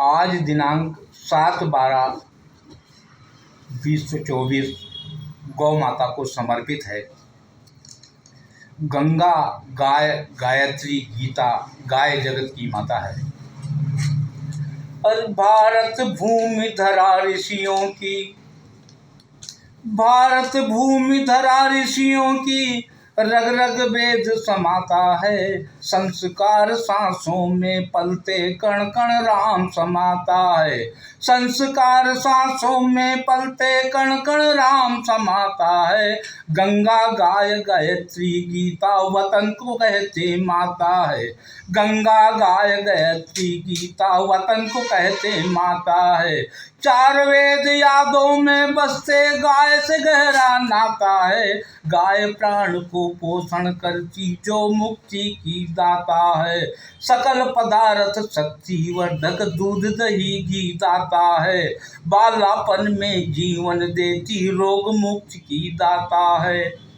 आज दिनांक 7/12/2024 गौ माता को समर्पित है। गंगा गाय गायत्री गीता गाय जगत की माता है। और भारत भूमि धरा ऋषियों की, भारत भूमि धरा ऋषियों की, रग रग वेद समाता है। संस्कार सांसों में पलते कण कण राम समाता है। संस्कार सांसों में पलते कण कण राम समाता है। गंगा गाय गायत्री गीता वतन को कहते माता है। गंगा गाय गायत्री गीता वतन को कहते माता है। चार वेद यादों में बसते गाय से गहरा नाता है। गाय प्राण को पोषण करती जो मुक्ति की दाता है। सकल पदार्थ शक्ति वर्धक दूध दही घी दाता है। बालापन में जीवन देती रोग मुक्ति की दाता है।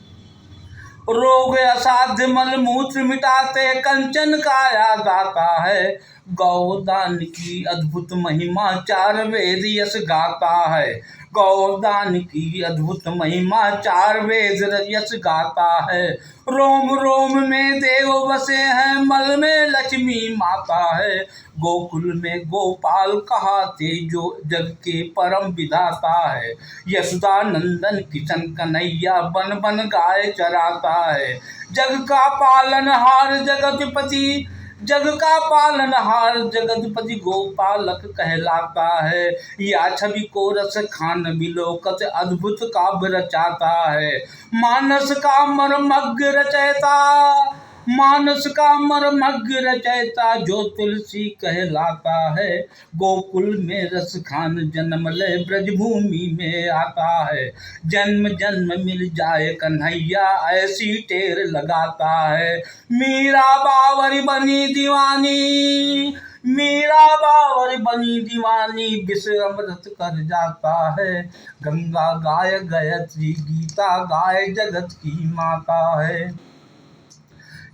रोग असाध्य मल मूत्र मिटाते कंचन काया दाता है। गौदान की अद्भुत महिमा चार वेद यश गाता है। गौदान की अद्भुत महिमा चार वेद यश गाता है। रोम रोम में देव बसे हैं, मल में लक्ष्मी माता है। गोकुल में गोपाल कहाते जो जग के परम विधाता है। यशोदा नंदन किशन कन्हैया बन बन गाय चराता है। जग का पालनहार जगतपति, जग का पालनहार जगतपति गोपालक कहलाता है। या छवि को रस खान बिलोकत अद्भुत काव्य रचाता है। मानस का मर्मज्ञ रचयिता, मानस का मर्मज्ञ रचयिता जो तुलसी कहलाता है। गोकुल में रस खान जन्म ले ब्रजभूमि में आता है। जन्म जन्म मिल जाए कन्हैया ऐसी टेर लगाता है। मीरा बावरी बनी दीवानी, मीरा बावरी बनी दीवानी विष अमृत कर जाता है। गंगा गाय गायत्री गीता गाय जगत की माता है।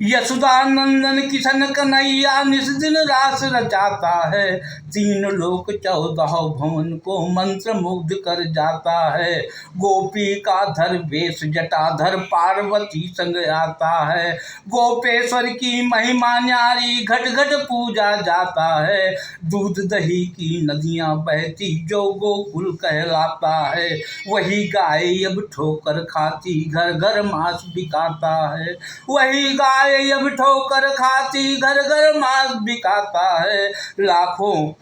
यशोदा नंदन किशन कन्हैया निस दिन रास रचाता है। तीन लोक 14 भवन को मंत्र मुग्ध कर जाता है। गोपी का धर वेश जटाधर पार्वती संग आता है। गोपेश्वर की महिमा न्यारी घट घट पूजा जाता है। दूध दही की नदियां बहती जो गोकुल कहलाता है। वही गाय अब ठोकर खाती घर घर मांस बिकाता है। वही गाय अब ठोकर खाती घर घर मांस बिकाता है। लाखों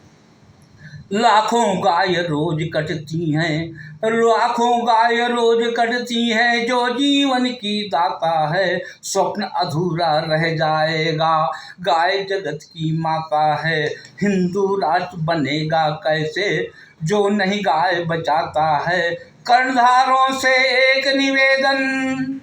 लाखों गाय रोज कटती हैं, लाखों गाय रोज कटती हैं जो जीवन की दाता है। स्वप्न अधूरा रह जाएगा गाय जगत की माता है। हिंदू राष्ट्र बनेगा कैसे जो नहीं गाय बचाता है। कर्णधारों से एक निवेदन,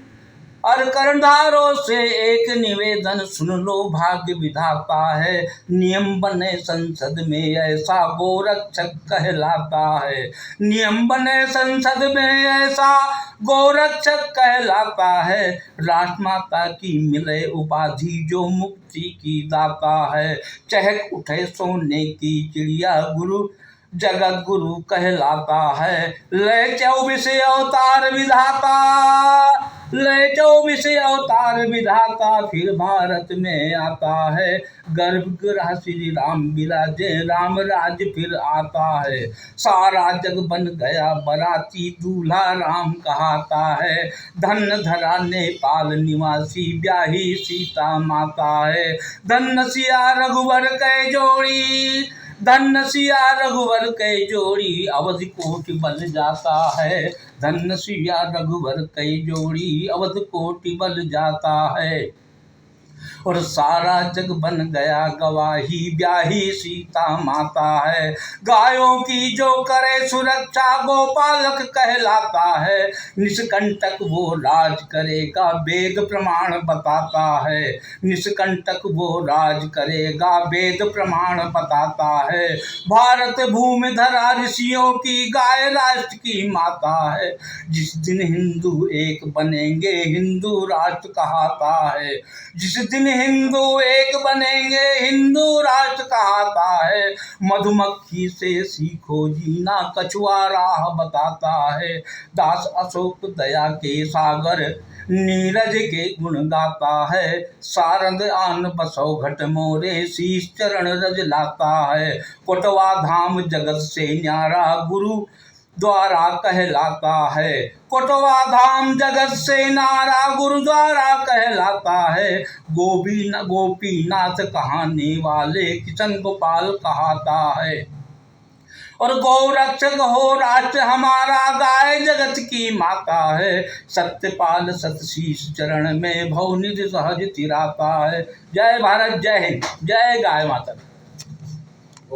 और कर्णधारों से एक निवेदन सुन लो भाग्य विधाता है। नियम बने संसद में ऐसा गोरक्षक कहलाता है। नियम बने संसद में ऐसा गोरक्षक कहलाता है। राष्ट्रमाता की मिले उपाधि जो मुक्ति की दाता है। चहक उठे सोने की चिड़िया गुरु जगत गुरु कहलाता है। ले 24 अवतार विधाता, ले 24 अवतार विधाता फिर भारत में आता है। गर्भगृह श्री राम विराजे राम राज फिर आता है। सारा जग बन गया बराती दूल्हा राम कहाता है। धन धरा नेपाल निवासी ब्याही सीता माता है। धन सिया रघुवर कै जोड़ी, धन सिया रघुवर कै जोड़ी अवधि कोटि बन जाता है। धन सिया रघुवर कै जोड़ी अवध कोटि बन जाता है। और सारा जग बन गया गवाही ब्याही सीता माता है। गायों की जो करे सुरक्षा गोपालक कहलाता है। निष्कंटक वो राज करेगा वेद प्रमाण बताता है। निष्कंटक वो राज करेगा वेद प्रमाण बताता है। भारत भूमि धरा ऋषियों की गाय राष्ट्र की माता है। जिस दिन हिंदू एक बनेंगे हिंदू राष्ट्र कहता है। जिस दिन हिंदू एक बनेंगे, हिंदू राष्ट्र कहता है। मधुमक्खी से सीखो जीना, कछुआ राह बताता है। दास अशोक दया के सागर, नीरज के गुण गाता है। सारंग आन बसो घट मोरे, शीश चरण रज लाता है। कोटवा धाम जगत से न्यारा, गुरु द्वारा कहलाता है। कोटवा धाम जगत से नारा, गुरुद्वारा कहलाता है। गोपीनाथ कहाने वाले, किशन गोपाल कहता है। और गौरक्षक हो राष्ट्र हमारा, गाय जगत की माता है। सत्यपाल सतशीष चरण में, भवनिधि सहज तिराता है। जय भारत, जय हिंद, जय गाय माता।